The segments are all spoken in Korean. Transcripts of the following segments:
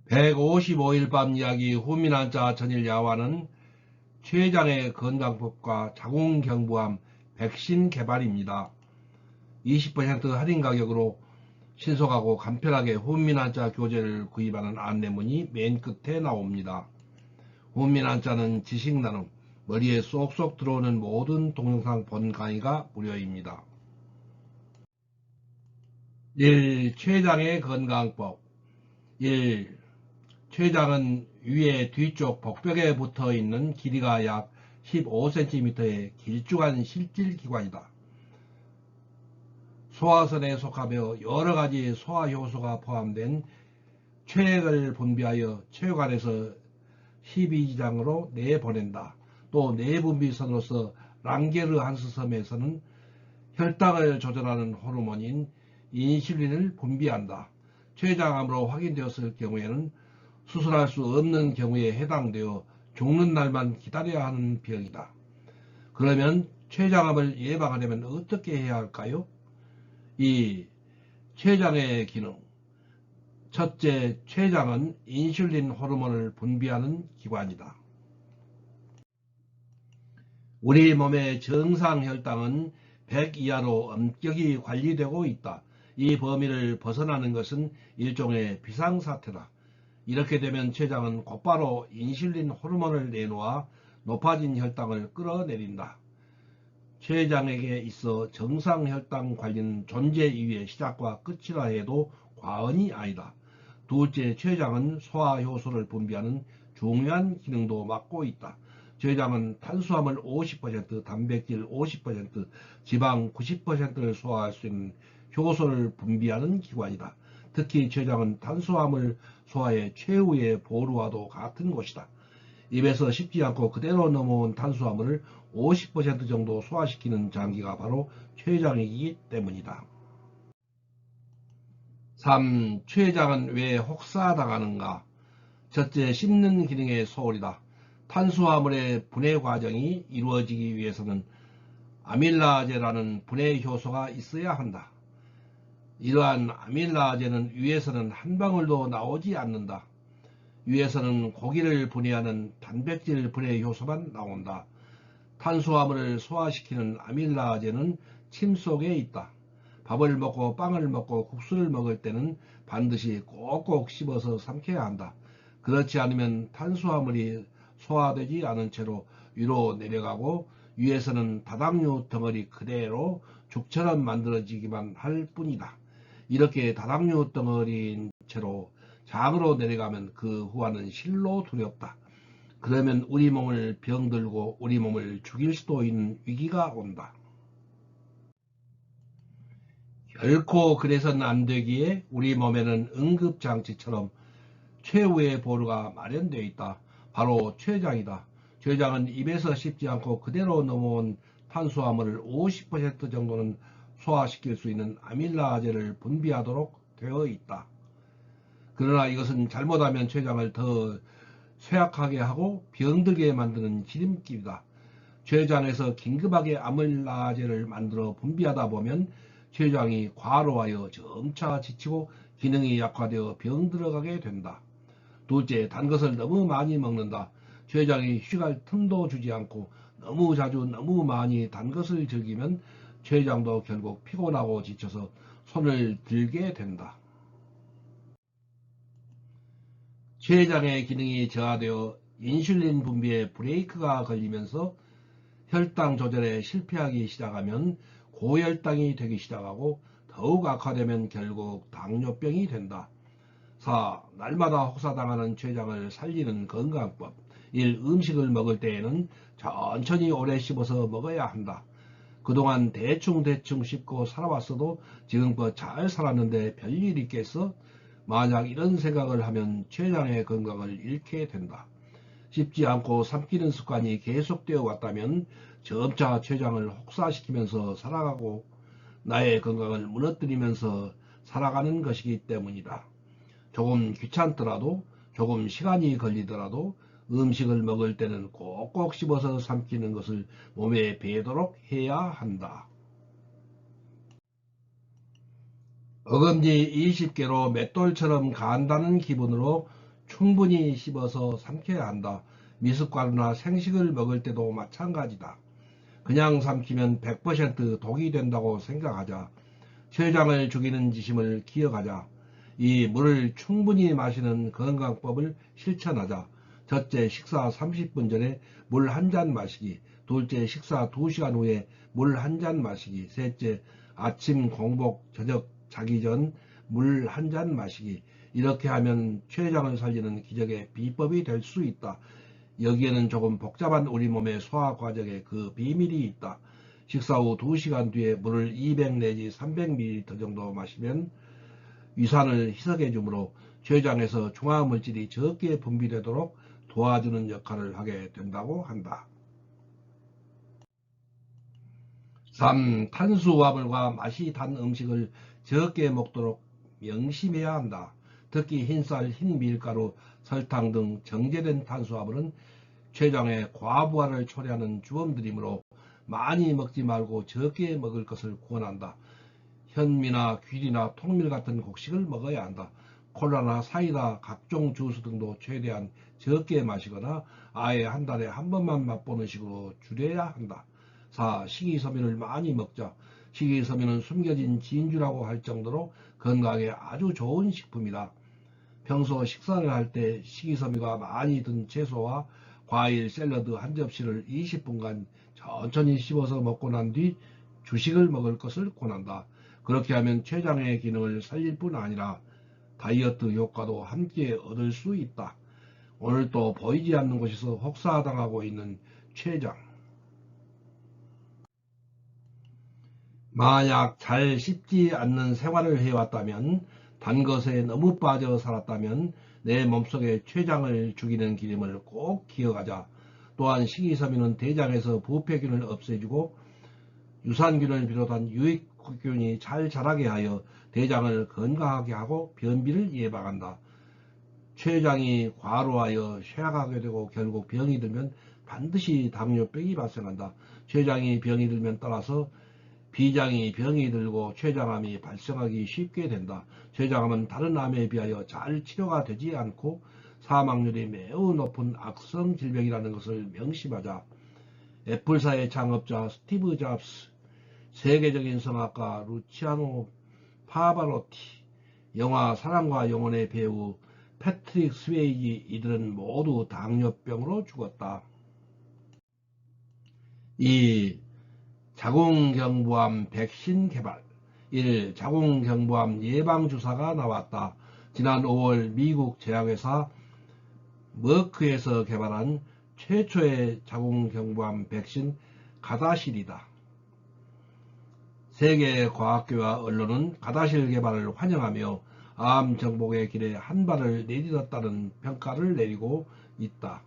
155일 밤 이야기 후민환자 전일야화는 최 회장의 건강법과 자궁경부암 백신 개발입니다. 20% 할인 가격으로 신속하고 간편하게 후민환자 교재를 구입하는 안내문이 맨 끝에 나옵니다. 후민환자는 지식 나눔, 머리에 쏙쏙 들어오는 모든 동영상 본 강의가 무료입니다. 1. 최 회장의 건강법 1. 최 회장은 위에 뒤쪽 복벽에 붙어 있는 길이가 약 15cm의 길쭉한 실질기관이다. 소화선에 속하며 여러가지 소화효소가 포함된 췌액을 분비하여 췌관에서 십이지장으로 내보낸다. 또 내분비선으로서 랑게르한스 섬에서는 혈당을 조절하는 호르몬인 인슐린을 분비한다. 췌장암으로 확인되었을 경우에는 수술할 수 없는 경우에 해당되어 죽는 날만 기다려야 하는 병이다. 그러면 췌장암을 예방하려면 어떻게 해야 할까요? 2. 췌장의 기능. 첫째, 췌장은 인슐린 호르몬을 분비하는 기관이다. 우리 몸의 정상 혈당은 100 이하로 엄격히 관리되고 있다. 이 범위를 벗어나는 것은 일종의 비상사태다. 이렇게 되면 췌장은 곧바로 인슐린 호르몬을 내놓아 높아진 혈당을 끌어내린다. 췌장에게 있어 정상 혈당 관리는 존재 이유의 시작과 끝이라 해도 과언이 아니다. 둘째, 췌장은 소화효소를 분비하는 중요한 기능도 맡고 있다. 췌장은 탄수화물 50%, 단백질 50%, 지방 90%를 소화할 수 있는 효소를 분비하는 기관이다. 특히 췌장은 탄수화물 소화의 최후의 보루와도 같은 곳이다. 입에서 씹지 않고 그대로 넘어온 탄수화물을 50% 정도 소화시키는 장기가 바로 췌장이기 때문이다. 3. 췌장은 왜 혹사당하는가? 첫째, 씹는 기능의 소홀이다. 탄수화물의 분해 과정이 이루어지기 위해서는 아밀라제라는 분해 효소가 있어야 한다. 이러한 아밀라제는 위에서는 한 방울도 나오지 않는다. 위에서는 고기를 분해하는 단백질 분해 효소만 나온다. 탄수화물을 소화시키는 아밀라제는 침 속에 있다. 밥을 먹고 빵을 먹고 국수를 먹을 때는 반드시 꼭꼭 씹어서 삼켜야 한다. 그렇지 않으면 탄수화물이 소화되지 않은 채로 위로 내려가고 위에서는 다당류 덩어리 그대로 죽처럼 만들어지기만 할 뿐이다. 이렇게 다당류 덩어리인 채로 장으로 내려가면 그 후화는 실로 두렵다. 그러면 우리 몸을 병들고 우리 몸을 죽일 수도 있는 위기가 온다. 결코 그래서는 안 되기에 우리 몸에는 응급장치처럼 최후의 보루가 마련되어 있다. 바로 췌장이다. 췌장은 입에서 씹지 않고 그대로 넘어온 탄수화물을 50% 정도는 소화시킬 수 있는 아밀라제를 분비하도록 되어 있다. 그러나 이것은 잘못하면 췌장을 더 쇠약하게 하고 병들게 만드는 지름길이다. 췌장에서 긴급하게 아밀라제를 만들어 분비하다 보면 췌장이 과로하여 점차 지치고 기능이 약화되어 병들어가게 된다. 둘째, 단 것을 너무 많이 먹는다. 췌장이 휴식할 틈도 주지 않고 너무 자주 너무 많이 단 것을 즐기면 췌장도 결국 피곤하고 지쳐서 손을 들게 된다. 췌장의 기능이 저하되어 인슐린 분비에 브레이크가 걸리면서 혈당 조절에 실패하기 시작하면 고혈당이 되기 시작하고 더욱 악화되면 결국 당뇨병이 된다. 4. 날마다 혹사당하는 췌장을 살리는 건강법. 1. 음식을 먹을 때에는 천천히 오래 씹어서 먹어야 한다. 그동안 대충 씹고 살아왔어도 지금껏 잘 살았는데 별일 있겠어? 만약 이런 생각을 하면 췌장의 건강을 잃게 된다. 씹지 않고 삼키는 습관이 계속되어 왔다면 점차 췌장을 혹사시키면서 살아가고 나의 건강을 무너뜨리면서 살아가는 것이기 때문이다. 조금 귀찮더라도 조금 시간이 걸리더라도 음식을 먹을 때는 꼭꼭 씹어서 삼키는 것을 몸에 배도록 해야 한다. 어금니 20개로 맷돌처럼 간다는 기분으로 충분히 씹어서 삼켜야 한다. 미숫가루나 생식을 먹을 때도 마찬가지다. 그냥 삼키면 100% 독이 된다고 생각하자. 췌장을 죽이는 지심을 기억하자. 이 물을 충분히 마시는 건강법을 실천하자. 첫째, 식사 30분 전에 물 한 잔 마시기. 둘째, 식사 2시간 후에 물 한 잔 마시기. 셋째, 아침 공복, 저녁 자기 전 물 한 잔 마시기. 이렇게 하면 췌장을 살리는 기적의 비법이 될 수 있다. 여기에는 조금 복잡한 우리 몸의 소화 과정에 그 비밀이 있다. 식사 후 2시간 뒤에 물을 200 내지 300ml 정도 마시면 위산을 희석해 주므로 췌장에서 중화물질이 적게 분비되도록 도와주는 역할을 하게 된다고 한다. 3. 탄수화물과 맛이 단 음식을 적게 먹도록 명심해야 한다. 특히 흰쌀, 흰밀가루, 설탕 등 정제된 탄수화물은 췌장의 과부하를 초래하는 주범들이므로 많이 먹지 말고 적게 먹을 것을 권한다. 현미나 귀리나 통밀 같은 곡식을 먹어야 한다. 콜라나 사이다, 각종 주스 등도 최대한 적게 마시거나 아예 한 달에 한 번만 맛보는 식으로 줄여야 한다. 4. 식이섬유를 많이 먹자. 식이섬유는 숨겨진 진주라고 할 정도로 건강에 아주 좋은 식품이다. 평소 식사를 할 때 식이섬유가 많이 든 채소와 과일, 샐러드 한 접시를 20분간 천천히 씹어서 먹고 난 뒤 주식을 먹을 것을 권한다. 그렇게 하면 췌장의 기능을 살릴 뿐 아니라 다이어트 효과도 함께 얻을 수 있다. 오늘 또 보이지 않는 곳에서 혹사당하고 있는 췌장. 만약 잘 씹지 않는 생활을 해왔다면, 단 것에 너무 빠져 살았다면 내 몸속에 췌장을 죽이는 기름을 꼭 기억하자. 또한 식이섬유는 대장에서 부패균을 없애주고 유산균을 비롯한 유익균이 잘 자라게 하여 대장을 건강하게 하고 변비를 예방한다. 췌장이 과로하여 쇠약하게 되고 결국 병이 들면 반드시 당뇨병이 발생한다. 췌장이 병이 들면 따라서 비장이 병이 들고 췌장암이 발생하기 쉽게 된다. 췌장암은 다른 암에 비하여 잘 치료가 되지 않고 사망률이 매우 높은 악성 질병이라는 것을 명심하자. 애플사의 창업자 스티브 잡스, 세계적인 성악가 루치아노 파바로티, 영화 사랑과 영혼의 배우 패트릭 스웨이지, 이들은 모두 당뇨병으로 죽었다. 2. 자궁경부암 백신 개발. 1. 자궁경부암 예방주사가 나왔다. 지난 5월 미국 제약회사 머크에서 개발한 최초의 자궁경부암 백신 가다실이다. 세계 과학계와 언론은 가다실 개발을 환영하며 암 정복의 길에 한 발을 내딛었다는 평가를 내리고 있다.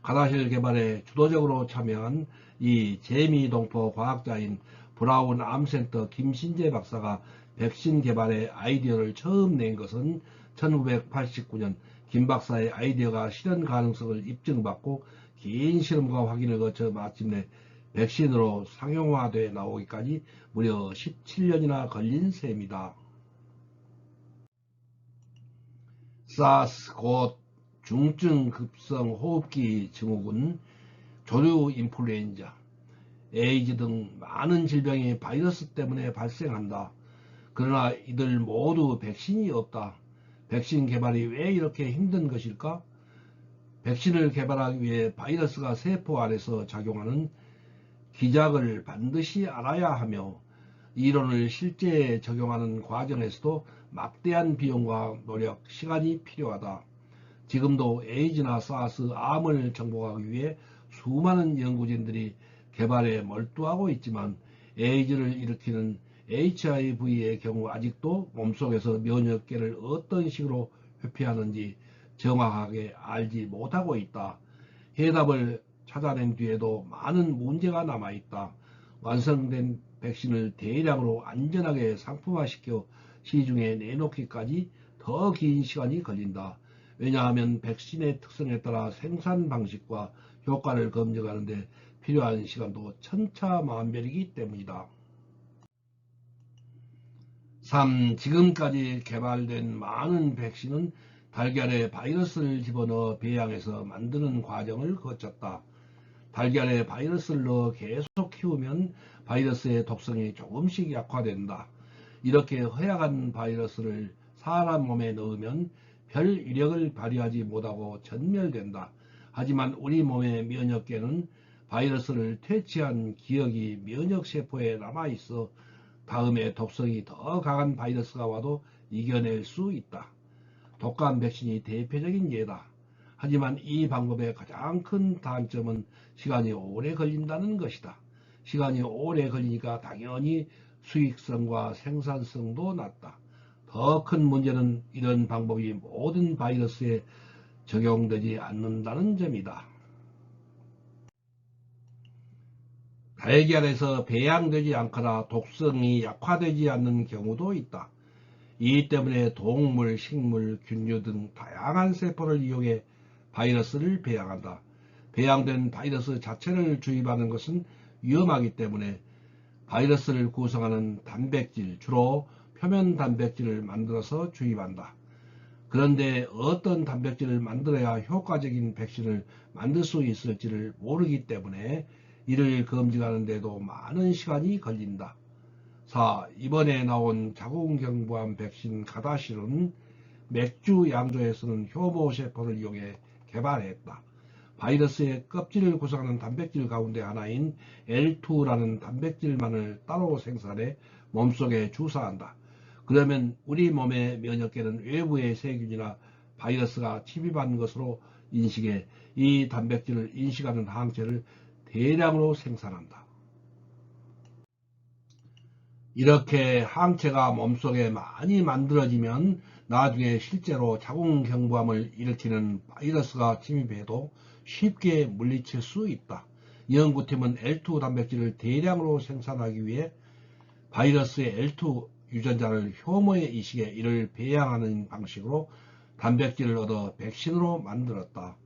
가다실 개발에 주도적으로 참여한 이 재미동포 과학자인 브라운 암센터 김신재 박사가 백신 개발의 아이디어를 처음 낸 것은 1989년 김 박사의 아이디어가 실현 가능성을 입증받고 긴 실험과 확인을 거쳐 마침내 백신으로 상용화돼 나오기까지 무려 17년이나 걸린 셈이다. 사스 곧 중증 급성 호흡기 증후군, 조류 인플루엔자, 에이즈 등 많은 질병이 바이러스 때문에 발생한다. 그러나 이들 모두 백신이 없다. 백신 개발이 왜 이렇게 힘든 것일까? 백신을 개발하기 위해 바이러스가 세포 안에서 작용하는 기작을 반드시 알아야 하며 이론을 실제에 적용하는 과정에서도 막대한 비용과 노력, 시간이 필요하다. 지금도 에이즈나 사스, 암을 정복하기 위해 수많은 연구진들이 개발에 몰두하고 있지만 에이즈를 일으키는 HIV의 경우 아직도 몸속에서 면역계를 어떤 식으로 회피하는지 정확하게 알지 못하고 있다. 해답을 찾아낸 뒤에도 많은 문제가 남아있다. 완성된 백신을 대량으로 안전하게 상품화시켜 시중에 내놓기까지 더 긴 시간이 걸린다. 왜냐하면 백신의 특성에 따라 생산 방식과 효과를 검증하는 데 필요한 시간도 천차만별이기 때문이다. 3. 지금까지 개발된 많은 백신은 달걀에 바이러스를 집어넣어 배양해서 만드는 과정을 거쳤다. 달걀에 바이러스를 넣어 계속 키우면 바이러스의 독성이 조금씩 약화된다. 이렇게 허약한 바이러스를 사람 몸에 넣으면 별 위력을 발휘하지 못하고 전멸된다. 하지만 우리 몸의 면역계는 바이러스를 퇴치한 기억이 면역세포에 남아있어 다음에 독성이 더 강한 바이러스가 와도 이겨낼 수 있다. 독감 백신이 대표적인 예다. 하지만 이 방법의 가장 큰 단점은 시간이 오래 걸린다는 것이다. 시간이 오래 걸리니까 당연히 수익성과 생산성도 낮다. 더 큰 문제는 이런 방법이 모든 바이러스에 적용되지 않는다는 점이다. 달걀에서 배양되지 않거나 독성이 약화되지 않는 경우도 있다. 이 때문에 동물, 식물, 균류 등 다양한 세포를 이용해 바이러스를 배양한다. 배양된 바이러스 자체를 주입하는 것은 위험하기 때문에 바이러스를 구성하는 단백질, 주로 표면 단백질을 만들어서 주입한다. 그런데 어떤 단백질을 만들어야 효과적인 백신을 만들 수 있을지를 모르기 때문에 이를 검증하는 데도 많은 시간이 걸린다. 4. 이번에 나온 자궁경부암 백신 가다실은 맥주 양조에 쓰는 효모세포를 이용해 개발했다. 바이러스의 껍질을 구성하는 단백질 가운데 하나인 L2라는 단백질만을 따로 생산해 몸속에 주사한다. 그러면 우리 몸의 면역계는 외부의 세균이나 바이러스가 침입한 것으로 인식해 이 단백질을 인식하는 항체를 대량으로 생산한다. 이렇게 항체가 몸속에 많이 만들어지면 나중에 실제로 자궁경부암을 일으키는 바이러스가 침입해도 쉽게 물리칠 수 있다. 연구팀은 L2 단백질을 대량으로 생산하기 위해 바이러스의 L2 유전자를 효모에 이식해 이를 배양하는 방식으로 단백질을 얻어 백신으로 만들었다.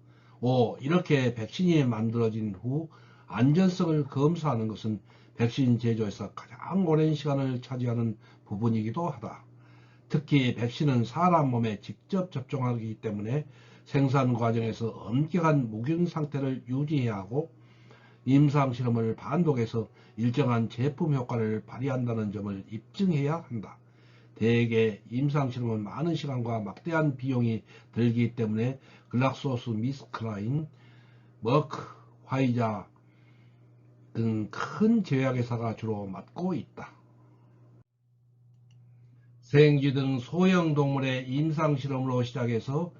5. 이렇게 백신이 만들어진 후 안전성을 검사하는 것은 백신 제조에서 가장 오랜 시간을 차지하는 부분이기도 하다. 특히 백신은 사람 몸에 직접 접종하기 때문에 생산 과정에서 엄격한 무균 상태를 유지해야 하고 임상실험을 반복해서 일정한 제품 효과를 발휘한다는 점을 입증해야 한다. 대개 임상실험은 많은 시간과 막대한 비용이 들기 때문에 글락소스미스클라인, 머크, 화이자 등 큰 제약회사가 주로 맡고 있다. 생쥐 등 소형 동물의 임상실험으로 시작해서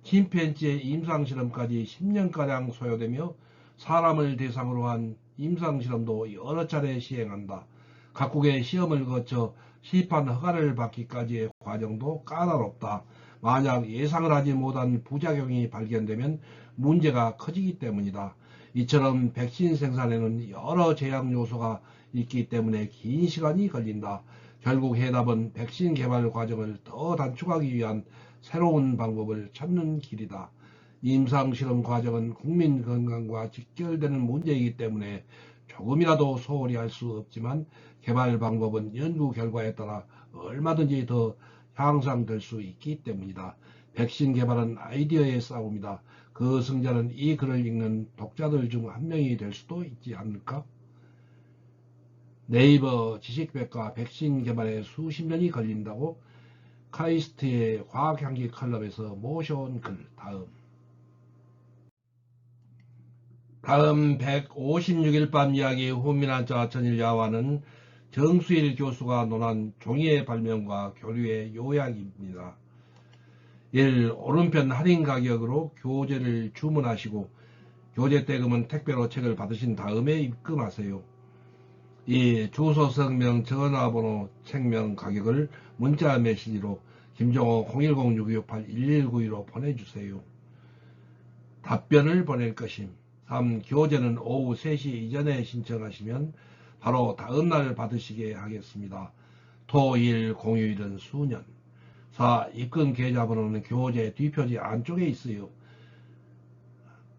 침팬지의 임상실험까지 10년가량 소요되며 사람을 대상으로 한 임상실험도 여러 차례 시행한다. 각국의 시험을 거쳐 시판 허가를 받기까지의 과정도 까다롭다. 만약 예상을 하지 못한 부작용이 발견되면 문제가 커지기 때문이다. 이처럼 백신 생산에는 여러 제약 요소가 있기 때문에 긴 시간이 걸린다. 결국 해답은 백신 개발 과정을 더 단축하기 위한 새로운 방법을 찾는 길이다. 임상실험 과정은 국민 건강과 직결되는 문제이기 때문에 조금이라도 소홀히 할 수 없지만 개발 방법은 연구 결과에 따라 얼마든지 더 향상될 수 있기 때문이다. 백신 개발은 아이디어의 싸움이다. 그 승자는 이 글을 읽는 독자들 중 한 명이 될 수도 있지 않을까? 네이버 지식백과 백신 개발에 수십 년이 걸린다고 카이스트의 과학향기 칼럼에서 모셔온 글. 다음 156일 밤 이야기 후민한자 전일야와는 정수일 교수가 논한 종이의 발명과 교류의 요약입니다. 1. 오른편 할인 가격으로 교재를 주문하시고 교재 대금은 택배로 책을 받으신 다음에 입금하세요. 2. 주소, 성명, 전화번호, 책명 가격을 문자 메시지로 김종호 010-668-1192로 보내주세요. 답변을 보낼 것임. 3. 교재는 오후 3시 이전에 신청하시면 바로 다음날 받으시게 하겠습니다. 토, 일, 공휴일은 수년. 4. 입금 계좌번호는 교재 뒷표지 안쪽에 있어요.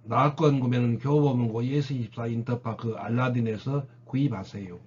낙권 구매는 교보문고 예스24 인터파크 알라딘에서 구입하세요.